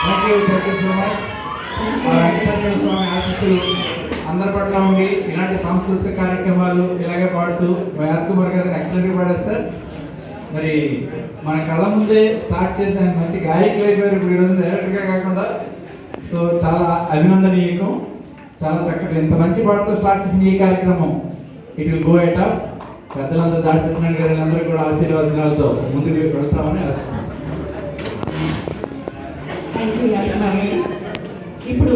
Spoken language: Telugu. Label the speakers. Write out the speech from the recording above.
Speaker 1: Thank you so much. Venkateshwara Swami ఆశీస్సులు అందరి పట్ల ఉండి ఇలాంటి సాంస్కృతిక కార్యక్రమాలు ఇలాగే పాడుతూ యాద్ కుమార్ గారు ఎక్సలెంట్గా పాడారు సార్. మరి మన కళ్ళ ముందే స్టార్ట్ చేశాను, మంచి గాయకులు అయిపోయారు ఇప్పుడు ఈరోజు డైరెక్టర్గా కాకుండా. సో చాలా అభినందనీయకం. చాలా చక్కటి ఇంత మంచి పాటతో స్టార్ట్ చేసిన ఈ కార్యక్రమం it will go at up. పెద్దలందరూ దాడి సత్యనారాయణ గారి అందరూ కూడా ఆశీర్వచనాలతో ముందుకు వెళ్తామని ఆశిస్తున్నాను.
Speaker 2: Thank you. ఇప్పుడు